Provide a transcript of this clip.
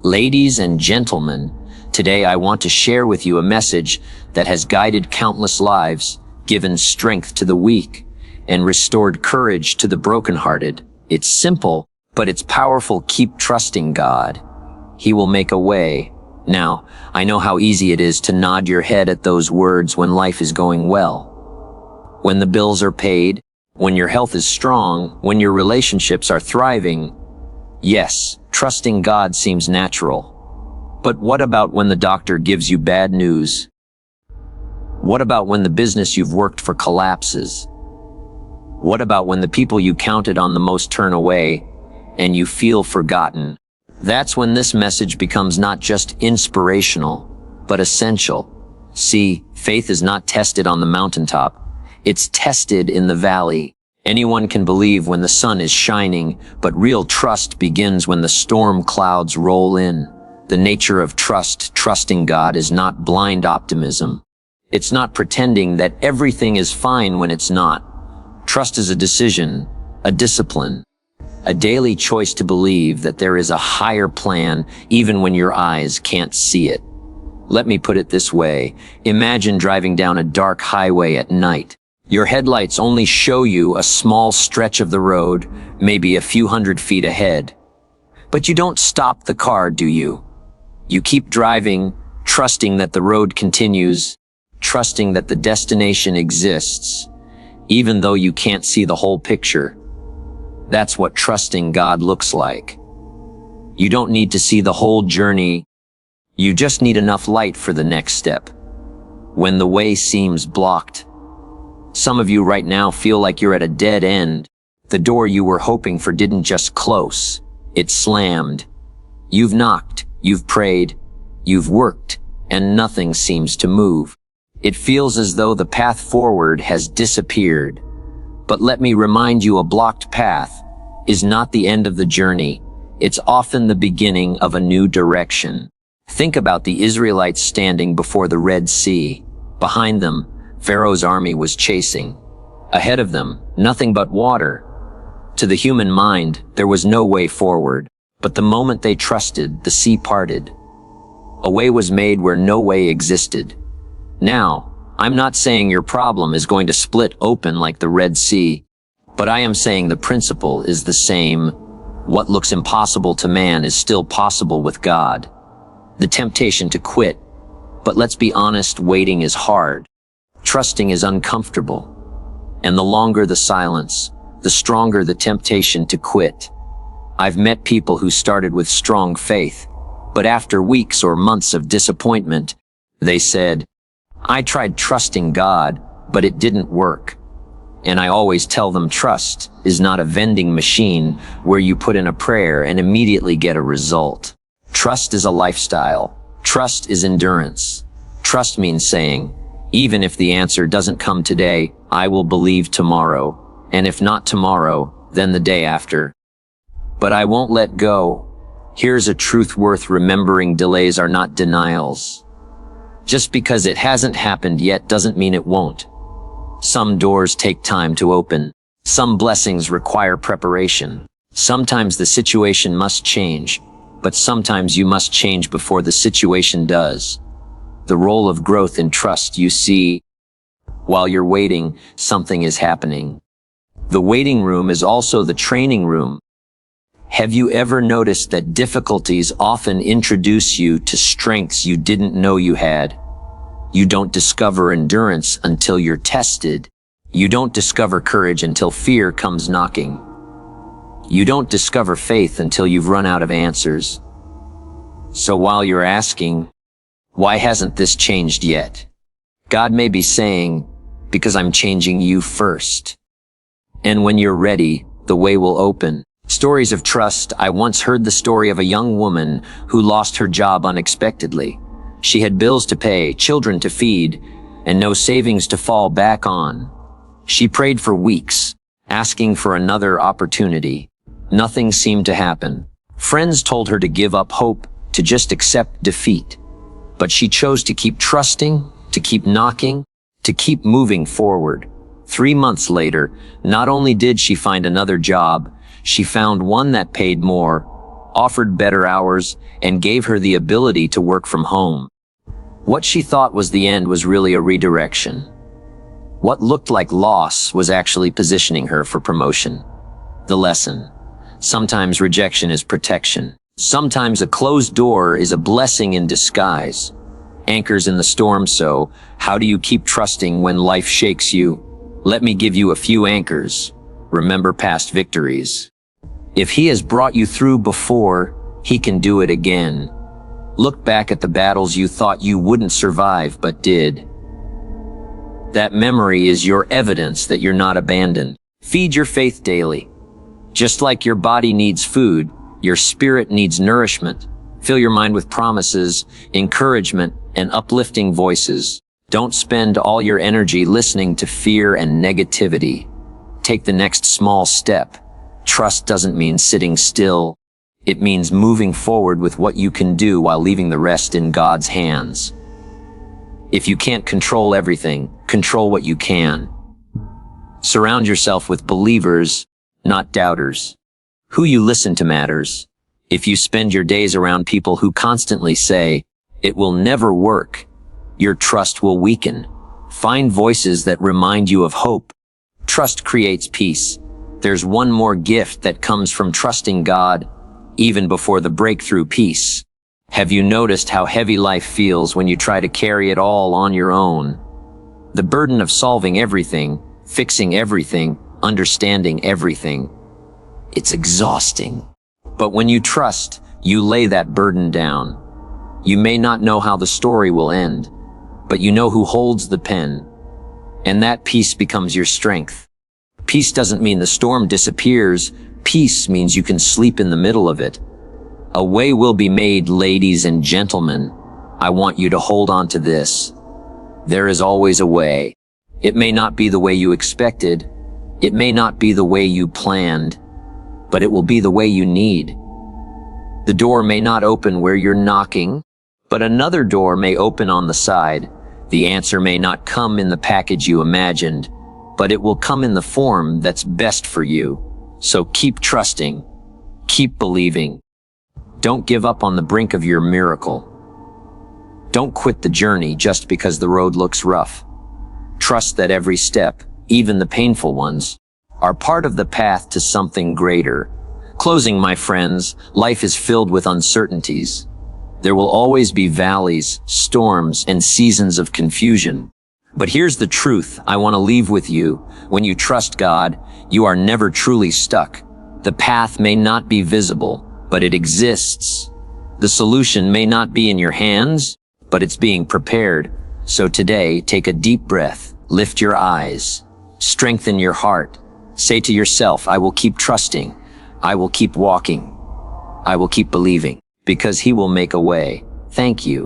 Ladies and gentlemen, today I want to share with you a message that has guided countless lives, given strength to the weak, and restored courage to the brokenhearted. It's simple, but it's powerful. Keep trusting God. He will make a way. Now, I know how easy it is to nod your head at those words when life is going well. When the bills are paid, when your health is strong, when your relationships are thriving. Yes, trusting God seems natural. But what about when the doctor gives you bad news? What about when the business you've worked for collapses? What about when the people you counted on the most turn away and you feel forgotten? That's when this message becomes not just inspirational, but essential. See, faith is not tested on the mountaintop. It's tested in the valley. Anyone can believe when the sun is shining, but real trust begins when the storm clouds roll in. The nature of trusting God, is not blind optimism. It's not pretending that everything is fine when it's not. Trust is a decision, a discipline, a daily choice to believe that there is a higher plan even when your eyes can't see it. Let me put it this way. Imagine driving down a dark highway at night. Your headlights only show you a small stretch of the road, maybe a few hundred feet ahead. But you don't stop the car, do you? You keep driving, trusting that the road continues, trusting that the destination exists, even though you can't see the whole picture. That's what trusting God looks like. You don't need to see the whole journey. You just need enough light for the next step. When the way seems blocked, some of you right now feel like you're at a dead end. The door you were hoping for didn't just close, it slammed. You've knocked, you've prayed, you've worked, and nothing seems to move. It feels as though the path forward has disappeared. But let me remind you, a blocked path is not the end of the journey. It's often the beginning of a new direction. Think about the Israelites standing before the Red Sea. Behind them, Pharaoh's army was chasing. Ahead of them, nothing but water. To the human mind, there was no way forward. But the moment they trusted, the sea parted. A way was made where no way existed. Now, I'm not saying your problem is going to split open like the Red Sea, but I am saying the principle is the same. What looks impossible to man is still possible with God. The temptation to quit, but let's be honest, waiting is hard. Trusting is uncomfortable. And the longer the silence, the stronger the temptation to quit. I've met people who started with strong faith, but after weeks or months of disappointment, they said, I tried trusting God, but it didn't work. And I always tell them, trust is not a vending machine where you put in a prayer and immediately get a result. Trust is a lifestyle. Trust is endurance. Trust means saying, even if the answer doesn't come today, I will believe tomorrow. And if not tomorrow, then the day after. But I won't let go. Here's a truth worth remembering: delays are not denials. Just because it hasn't happened yet doesn't mean it won't. Some doors take time to open. Some blessings require preparation. Sometimes the situation must change, but sometimes you must change before the situation does. The role of growth in trust, you see. While you're waiting, something is happening. The waiting room is also the training room. Have you ever noticed that difficulties often introduce you to strengths you didn't know you had? You don't discover endurance until you're tested. You don't discover courage until fear comes knocking. You don't discover faith until you've run out of answers. So while you're asking, why hasn't this changed yet? God may be saying, because I'm changing you first. And when you're ready, the way will open. Stories of trust. I once heard the story of a young woman who lost her job unexpectedly. She had bills to pay, children to feed, and no savings to fall back on. She prayed for weeks, asking for another opportunity. Nothing seemed to happen. Friends told her to give up hope, to just accept defeat. But she chose to keep trusting, to keep knocking, to keep moving forward. 3 months later, not only did she find another job, she found one that paid more, offered better hours, and gave her the ability to work from home. What she thought was the end was really a redirection. What looked like loss was actually positioning her for promotion. The lesson: sometimes rejection is protection. Sometimes a closed door is a blessing in disguise. Anchors in the storm. So, how do you keep trusting when life shakes you? Let me give you a few anchors. Remember past victories. If he has brought you through before, he can do it again. Look back at the battles you thought you wouldn't survive but did. That memory is your evidence that you're not abandoned. Feed your faith daily. Just like your body needs food, your spirit needs nourishment. Fill your mind with promises, encouragement, and uplifting voices. Don't spend all your energy listening to fear and negativity. Take the next small step. Trust doesn't mean sitting still. It means moving forward with what you can do while leaving the rest in God's hands. If you can't control everything, control what you can. Surround yourself with believers, not doubters. Who you listen to matters. If you spend your days around people who constantly say, "It will never work," your trust will weaken. Find voices that remind you of hope. Trust creates peace. There's one more gift that comes from trusting God, even before the breakthrough: peace. Have you noticed how heavy life feels when you try to carry it all on your own? The burden of solving everything, fixing everything, understanding everything. It's exhausting. But when you trust, you lay that burden down. You may not know how the story will end, but you know who holds the pen. And that peace becomes your strength. Peace doesn't mean the storm disappears. Peace means you can sleep in the middle of it. A way will be made, ladies and gentlemen. I want you to hold on to this. There is always a way. It may not be the way you expected. It may not be the way you planned, but it will be the way you need. The door may not open where you're knocking, but another door may open on the side. The answer may not come in the package you imagined, but it will come in the form that's best for you. So keep trusting, keep believing. Don't give up on the brink of your miracle. Don't quit the journey just because the road looks rough. Trust that every step, even the painful ones, are part of the path to something greater. Closing, my friends, life is filled with uncertainties. There will always be valleys, storms, and seasons of confusion. But here's the truth I want to leave with you. When you trust God, you are never truly stuck. The path may not be visible, but it exists. The solution may not be in your hands, but it's being prepared. So today, take a deep breath, lift your eyes, strengthen your heart. Say to yourself, I will keep trusting. I will keep walking. I will keep believing, because He will make a way. Thank you.